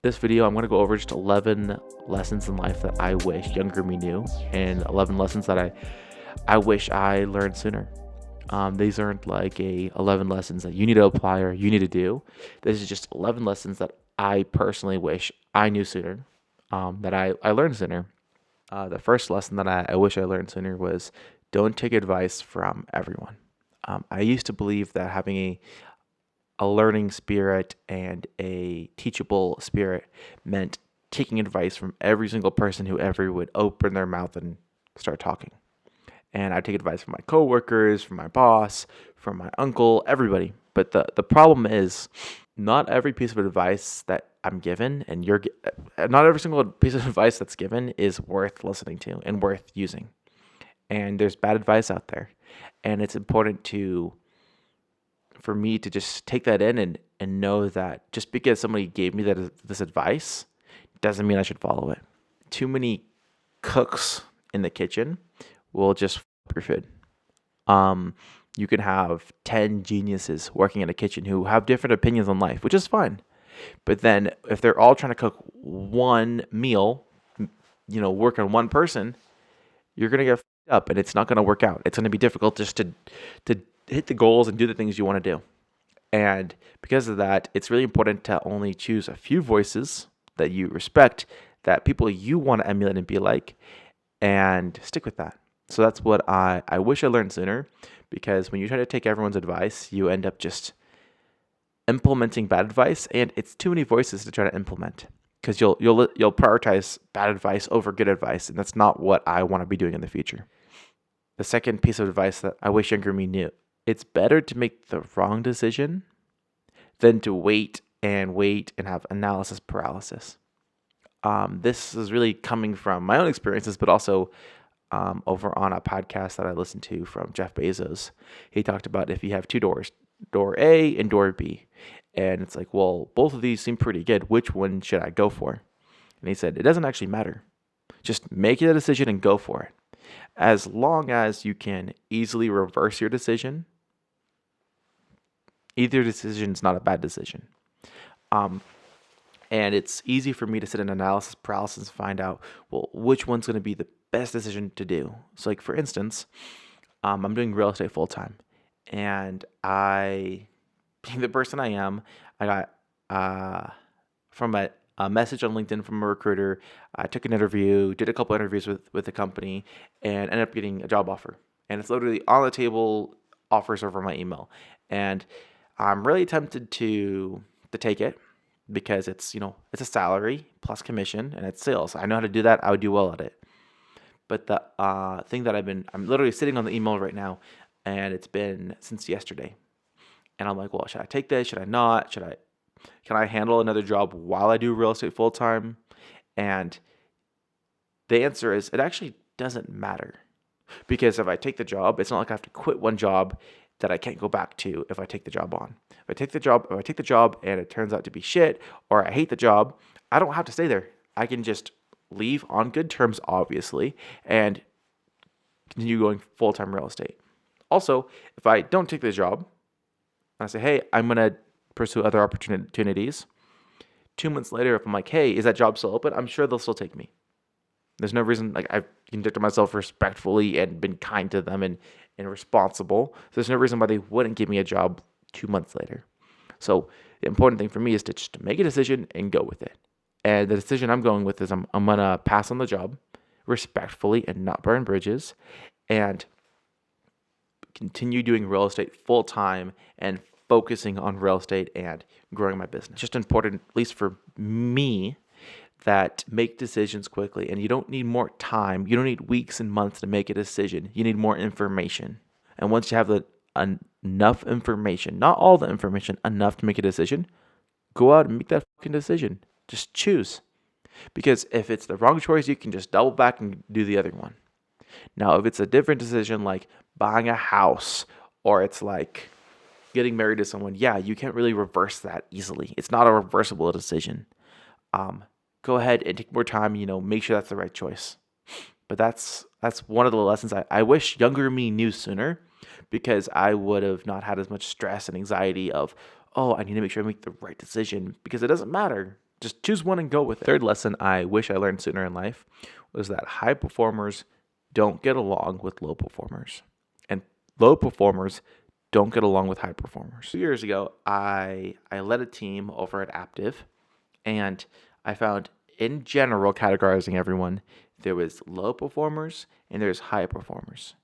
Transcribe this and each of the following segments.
This video, I'm going to go over just 11 lessons in life that I wish younger me knew, and 11 lessons that I wish I learned sooner. These aren't like 11 lessons that you need to apply or you need to do. This is just 11 lessons that I personally wish I knew sooner, that I learned sooner. The first lesson that I wish I learned sooner was don't take advice from everyone. I used to believe that having a learning spirit and a teachable spirit meant taking advice from every single person who ever would open their mouth and start talking. And I take advice from my coworkers, from my boss, from my uncle, everybody. But the problem is, not every piece of advice that I'm given, and not every single piece of advice that's given is worth listening to and worth using. And there's bad advice out there, and it's important for me to just take that in and know that just because somebody gave me this advice doesn't mean I should follow it. Too many cooks in the kitchen will just f your food. You can have 10 geniuses working in a kitchen who have different opinions on life, which is fine. But then if they're all trying to cook one meal, work on one person, you're going to get f***ed up and it's not going to work out. It's going to be difficult just to hit the goals and do the things you want to do. And because of that, it's really important to only choose a few voices that you respect, that people you want to emulate and be like, and stick with that. So that's what I wish I learned sooner, because when you try to take everyone's advice, you end up just implementing bad advice, and it's too many voices to try to implement, because you'll prioritize bad advice over good advice, and that's not what I want to be doing in the future. The second piece of advice that I wish younger me knew: it's better to make the wrong decision than to wait and have analysis paralysis. This is really coming from my own experiences, but also over on a podcast that I listened to from Jeff Bezos. He talked about if you have two doors, door A and door B, and it's like, well, both of these seem pretty good. Which one should I go for? And he said, it doesn't actually matter. Just make a decision and go for it. As long as you can easily reverse your decision, either decision is not a bad decision. And it's easy for me to sit in analysis paralysis and find out, well, which one's going to be the best decision to do. So, like, for instance, I'm doing real estate full time, and being the person I am, I got from a message on LinkedIn from a recruiter. I took an interview, did a couple interviews with the company, and ended up getting a job offer. And it's literally on the table, offers over my email, and I'm really tempted to take it, because it's a salary plus commission and it's sales. I know how to do that. I would do well at it. But the thing that I'm literally sitting on the email right now, and it's been since yesterday. And I'm like, well, should I take this? Should I not? Can I handle another job while I do real estate full time? And the answer is, it actually doesn't matter, because if I take the job, it's not like I have to quit one job that I can't go back to if I take the job on. If I take the job and it turns out to be shit, or I hate the job, I don't have to stay there. I can just leave on good terms, obviously, and continue going full-time real estate. Also, if I don't take the job, and I say, hey, I'm going to pursue other opportunities, 2 months later, if I'm like, hey, is that job still open? I'm sure they'll still take me. There's no reason, like, I've conducted myself respectfully and been kind to them and responsible. So there's no reason why they wouldn't give me a job 2 months later. So the important thing for me is to just make a decision and go with it. And the decision I'm going with is I'm going to pass on the job respectfully and not burn bridges, and continue doing real estate full time and focusing on real estate and growing my business. Just important, at least for me, that make decisions quickly. And you don't need more time. You don't need weeks and months to make a decision. You need more information. And once you have enough information, not all the information, enough to make a decision, go out and make that fucking decision. Just choose. Because if it's the wrong choice, you can just double back and do the other one. Now, if it's a different decision, like buying a house, or it's like getting married to someone, yeah, you can't really reverse that easily. It's not a reversible decision. Go ahead and take more time, make sure that's the right choice. But that's one of the lessons I wish younger me knew sooner, because I would have not had as much stress and anxiety of, oh, I need to make sure I make the right decision, because it doesn't matter. Just choose one and go with it. Third lesson I wish I learned sooner in life was that high performers don't get along with low performers, and low performers don't get along with high performers. 2 years ago, I led a team over at Aptive, and I found, in general, categorizing everyone, there was low performers and there's high performers.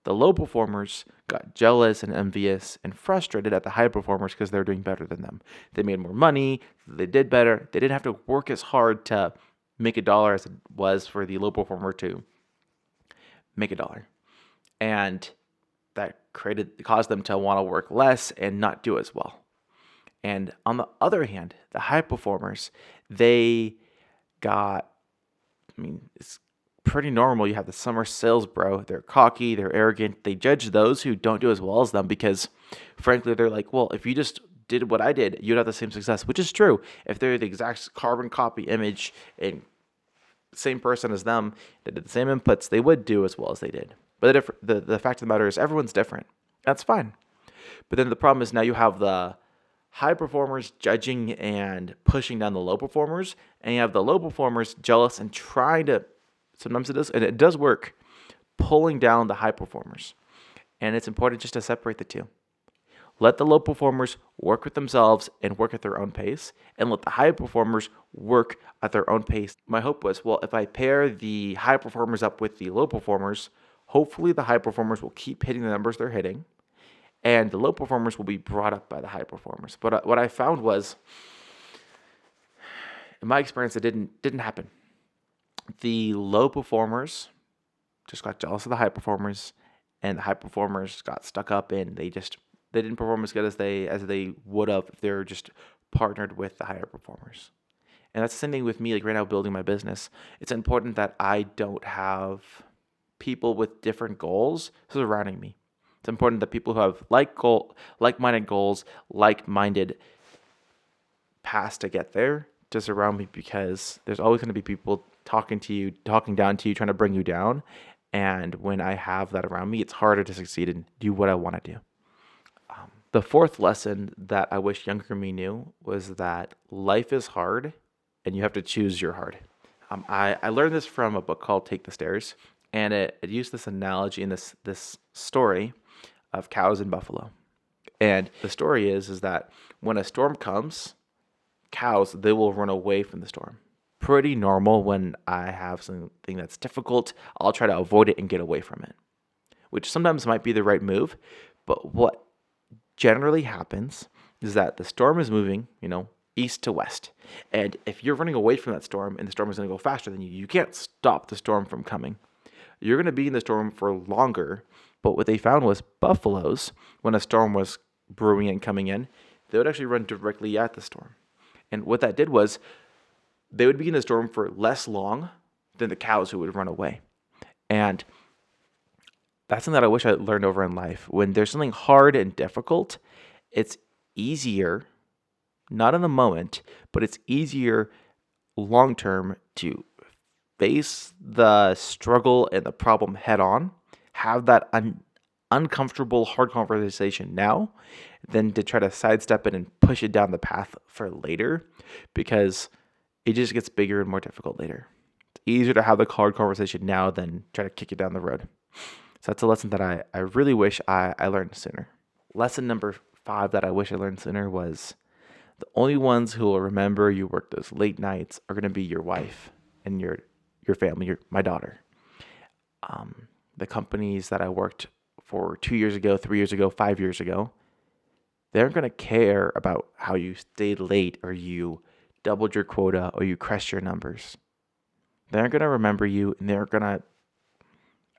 The low performers got jealous and envious and frustrated at the high performers because they're doing better than them. They made more money, they did better, they didn't have to work as hard to make $1 as it was for the low performer to make $1. And that caused them to want to work less and not do as well. And on the other hand, the high performers, they got, it's pretty normal. You have the summer sales bro. They're cocky, they're arrogant. They judge those who don't do as well as them because, frankly, they're like, well, if you just did what I did, you'd have the same success, which is true. If they're the exact carbon copy image and same person as them, they did the same inputs, they would do as well as they did. But the fact of the matter is everyone's different. That's fine. But then the problem is now you have the high performers judging and pushing down the low performers, and you have the low performers jealous and trying to, sometimes it does work, pulling down the high performers. And it's important just to separate the two. Let the low performers work with themselves and work at their own pace, and let the high performers work at their own pace. My hope was, well, if I pair the high performers up with the low performers, hopefully the high performers will keep hitting the numbers they're hitting, and the low performers will be brought up by the high performers. But what I found was, in my experience, it didn't happen. The low performers just got jealous of the high performers, and the high performers got stuck up, and they didn't perform as good as they would have if they were just partnered with the higher performers. And that's the same thing with me. Like right now, building my business, it's important that I don't have people with different goals surrounding me. It's important that people who have like-minded goals, like-minded paths to get there, to surround me, because there's always going to be people talking to you, talking down to you, trying to bring you down. And when I have that around me, it's harder to succeed and do what I want to do. The fourth lesson that I wish younger me knew was that life is hard and you have to choose your hard. I learned this from a book called Take the Stairs, and it used this analogy in this story of cows and buffalo. And the story is that when a storm comes, cows, they will run away from the storm. Pretty normal. When I have something that's difficult, I'll try to avoid it and get away from it, which sometimes might be the right move. But what generally happens is that the storm is moving, east to west. And if you're running away from that storm and the storm is going to go faster than you, you can't stop the storm from coming. You're going to be in the storm for longer. But what they found was buffaloes, when a storm was brewing and coming in, they would actually run directly at the storm. And what that did was they would be in the storm for less long than the cows who would run away. And that's something that I wish I learned over in life. When there's something hard and difficult, it's easier, not in the moment, but it's easier long-term to face the struggle and the problem head on, have that uncomfortable, hard conversation now, than to try to sidestep it and push it down the path for later, because it just gets bigger and more difficult later. It's easier to have the hard conversation now than try to kick it down the road. So that's a lesson that I really wish I learned sooner. Lesson number 5 that I wish I learned sooner was the only ones who will remember you work those late nights are going to be your wife and your family, my daughter. The companies that I worked for 2 years ago, 3 years ago, 5 years ago, they aren't going to care about how you stayed late or you doubled your quota or you crushed your numbers. They aren't going to remember you, and they're going to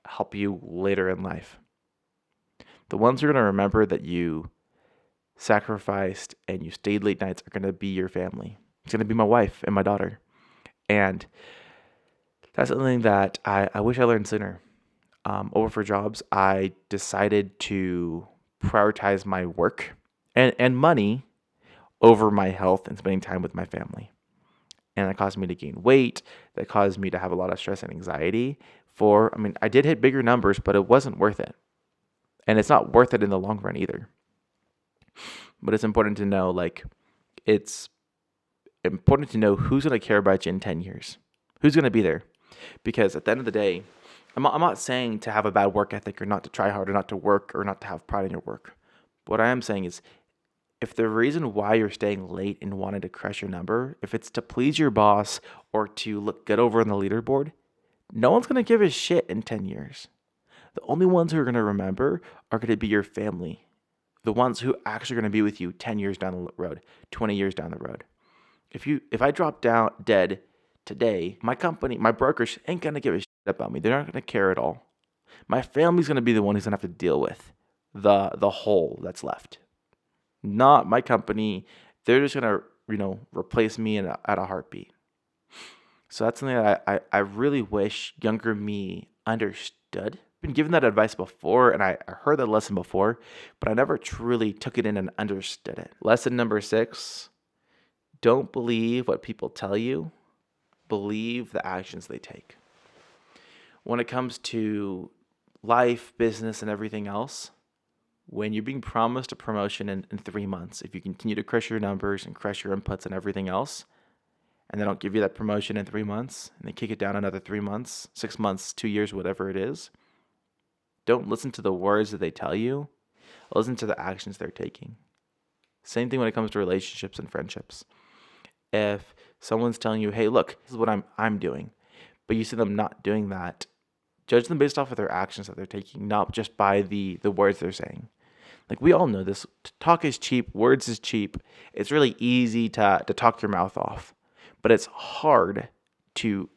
help you later in life. The ones who are going to remember that you sacrificed and you stayed late nights are going to be your family. It's going to be my wife and my daughter. And that's something that I wish I learned sooner. Over for jobs, I decided to prioritize my work and money over my health and spending time with my family. And that caused me to gain weight. That caused me to have a lot of stress and anxiety. I did hit bigger numbers, but it wasn't worth it. And it's not worth it in the long run either. But it's important to know, it's important to know who's going to care about you in 10 years. Who's going to be there? Because at the end of the day, I'm not saying to have a bad work ethic or not to try hard or not to work or not to have pride in your work. What I am saying is, if the reason why you're staying late and wanting to crush your number, if it's to please your boss or to look good over on the leaderboard, no one's going to give a shit in 10 years. The only ones who are going to remember are going to be your family. The ones who actually are going to be with you 10 years down the road, 20 years down the road. If I drop down dead today, my company, my brokers ain't going to give a shit about me. They're not going to care at all. My family's going to be the one who's going to have to deal with the hole that's left. Not my company. They're just going to, replace me at a heartbeat. So that's something that I really wish younger me understood. I've been given that advice before, and I heard that lesson before, but I never truly took it in and understood it. Lesson number 6, don't believe what people tell you. Believe the actions they take. When it comes to life, business, and everything else, when you're being promised a promotion in 3 months, if you continue to crush your numbers and crush your inputs and everything else, and they don't give you that promotion in 3 months, and they kick it down another 3 months, 6 months, 2 years, whatever it is, don't listen to the words that they tell you. Listen to the actions they're taking. Same thing when it comes to relationships and friendships. If someone's telling you, hey, look, this is what I'm doing, but you see them not doing that, judge them based off of their actions that they're taking, not just by the words they're saying. Like, we all know this. Talk is cheap. Words is cheap. It's really easy to talk your mouth off, but it's hard to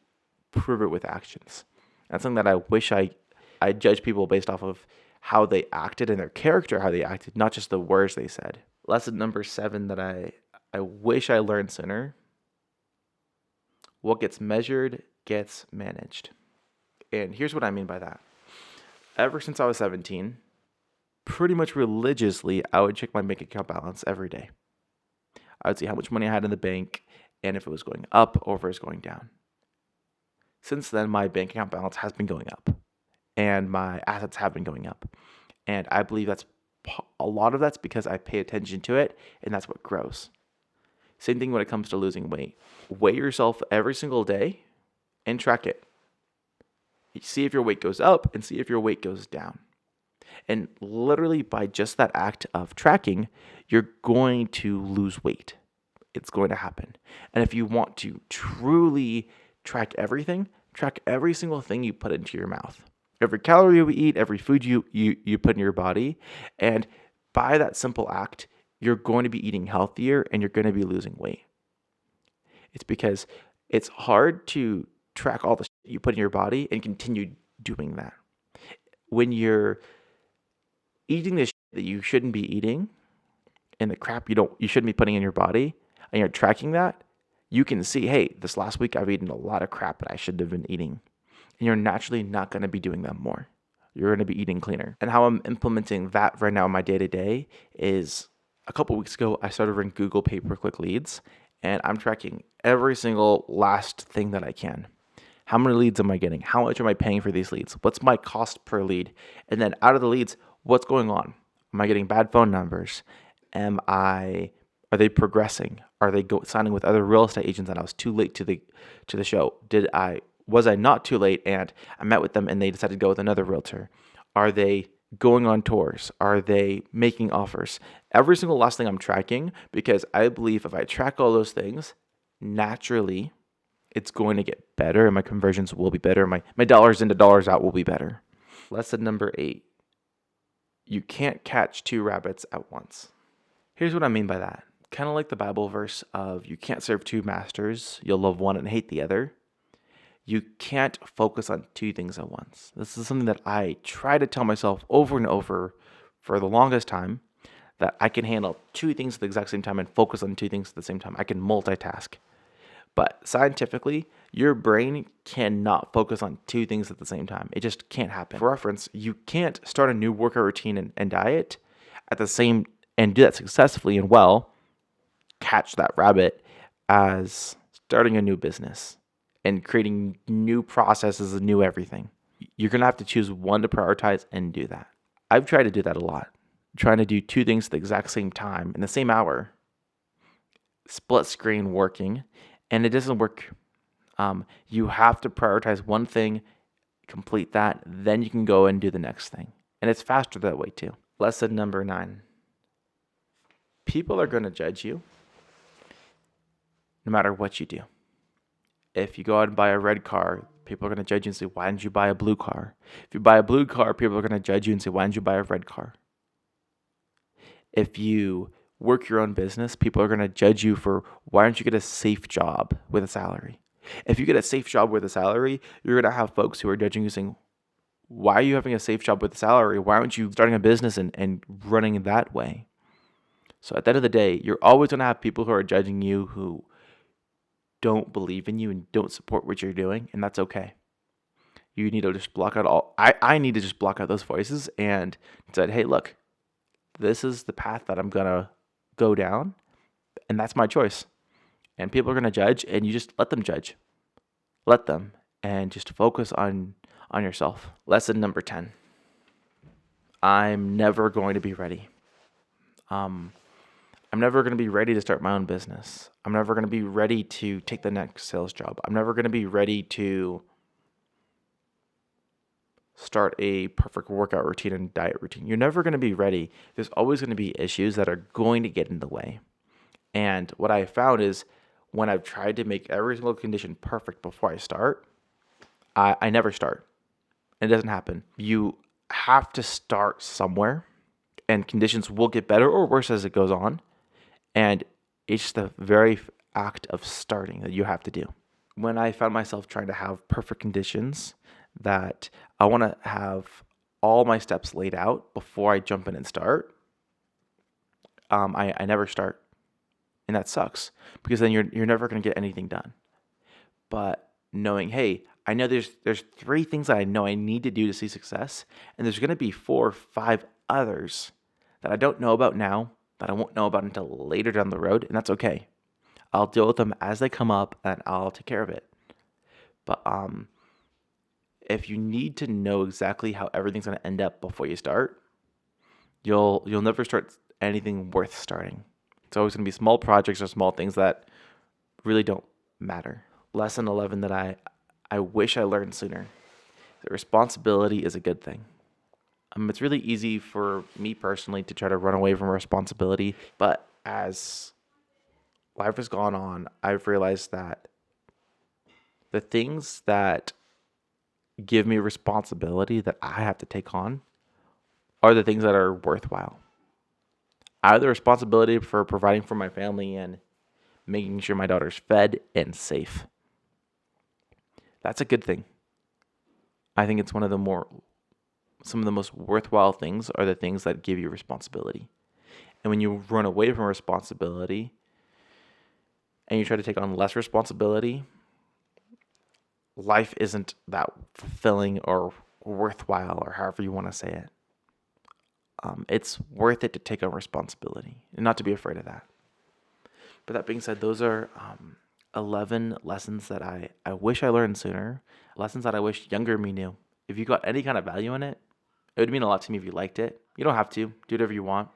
prove it with actions. That's something that I wish I judge people based off of how they acted and their character, how they acted, not just the words they said. Lesson number 7 that I wish I learned sooner. What gets measured gets managed. And here's what I mean by that. Ever since I was 17, pretty much religiously, I would check my bank account balance every day. I would see how much money I had in the bank and if it was going up or if it was going down. Since then, my bank account balance has been going up and my assets have been going up. And I believe a lot of that's because I pay attention to it, and that's what grows. Same thing when it comes to losing weight. Weigh yourself every single day and track it. See if your weight goes up and see if your weight goes down. And literally by just that act of tracking, you're going to lose weight. It's going to happen. And if you want to truly track everything, track every single thing you put into your mouth. Every calorie you eat, every food you put in your body. And by that simple act, you're going to be eating healthier and you're going to be losing weight. It's because it's hard to track all the shit you put in your body and continue doing that. When you're eating the shit that you shouldn't be eating and the crap you shouldn't be putting in your body, and you're tracking that, you can see, hey, this last week I've eaten a lot of crap that I shouldn't have been eating. And you're naturally not going to be doing that more. You're going to be eating cleaner. And how I'm implementing that right now in my day-to-day is, a couple weeks ago, I started running Google pay-per-click leads, and I'm tracking every single last thing that I can. How many leads am I getting? How much am I paying for these leads? What's my cost per lead? And then out of the leads, what's going on? Am I getting bad phone numbers? Are they progressing? Are they signing with other real estate agents and I was too late to the show? Was I not too late and I met with them and they decided to go with another realtor? Are they going on tours? Are they making offers? Every single last thing I'm tracking, because I believe if I track all those things, naturally it's going to get better and my conversions will be better. My dollars into dollars out will be better. Lesson number 8. You can't catch 2 rabbits at once. Here's what I mean by that. Kind of like the Bible verse of you can't serve 2 masters. You'll love one and hate the other. You can't focus on 2 things at once. This is something that I try to tell myself over and over for the longest time, that I can handle 2 things at the exact same time and focus on 2 things at the same time. I can multitask. But scientifically, your brain cannot focus on 2 things at the same time. It just can't happen. For reference, you can't start a new workout routine and diet at the same and do that successfully and well, catch that rabbit, as starting a new business and creating new processes and new everything. You're going to have to choose one to prioritize and do that. I've tried to do that a lot. Trying to do 2 things at the exact same time in the same hour split screen working, and it doesn't work. You have to prioritize one thing, complete that, then you can go and do the next thing. And it's faster that way too. Lesson number 9. People are going to judge you no matter what you do. If you go out and buy a red car, people are going to judge you and say, why didn't you buy a blue car? If you buy a blue car, people are going to judge you and say, why didn't you buy a red car? If you work your own business, people are going to judge you for, why don't you get a safe job with a salary? If you get a safe job with a salary, you're going to have folks who are judging you saying, why are you having a safe job with a salary? Why aren't you starting a business and running that way? So at the end of the day, you're always going to have people who are judging you who don't believe in you and don't support what you're doing, and that's okay. You need to just block out I need to just block out those voices and said, hey, look, this is the path that I'm going to go down, and that's my choice. And people are going to judge, and you just let them judge. Let them, and just focus on yourself. Lesson number 10. I'm never going to be ready. I'm never going to be ready to start my own business. I'm never going to be ready to take the next sales job. I'm never going to be ready to start a perfect workout routine and diet routine. You're never going to be ready. There's always going to be issues that are going to get in the way. And what I found is when I've tried to make every single condition perfect before I start, I never start. It doesn't happen. You have to start somewhere, and conditions will get better or worse as it goes on. And it's the very act of starting that you have to do. When I found myself trying to have perfect conditions, that I want to have all my steps laid out before I jump in and start, I never start. And that sucks, because then you're never going to get anything done. But knowing, hey, I know there's 3 things that I know I need to do to see success, and there's going to be 4 or 5 others that I don't know about now, that I won't know about until later down the road, and that's okay. I'll deal with them as they come up, and I'll take care of it. But if you need to know exactly how everything's going to end up before you start, you'll never start anything worth starting. It's always going to be small projects or small things that really don't matter. Lesson 11 that I wish I learned sooner. That responsibility is a good thing. It's really easy for me personally to try to run away from responsibility, but as life has gone on, I've realized that the things that give me responsibility that I have to take on are the things that are worthwhile. I have the responsibility for providing for my family and making sure my daughter's fed and safe. That's a good thing. I think it's some of the most worthwhile things are the things that give you responsibility. And when you run away from responsibility and you try to take on less responsibility, life isn't that fulfilling or worthwhile, or however you want to say it. It's worth it to take on responsibility and not to be afraid of that. But that being said, those are 11 lessons that I wish I learned sooner, lessons that I wish younger me knew. If you got any kind of value in it, it would mean a lot to me if you liked it. You don't have to. Do whatever you want.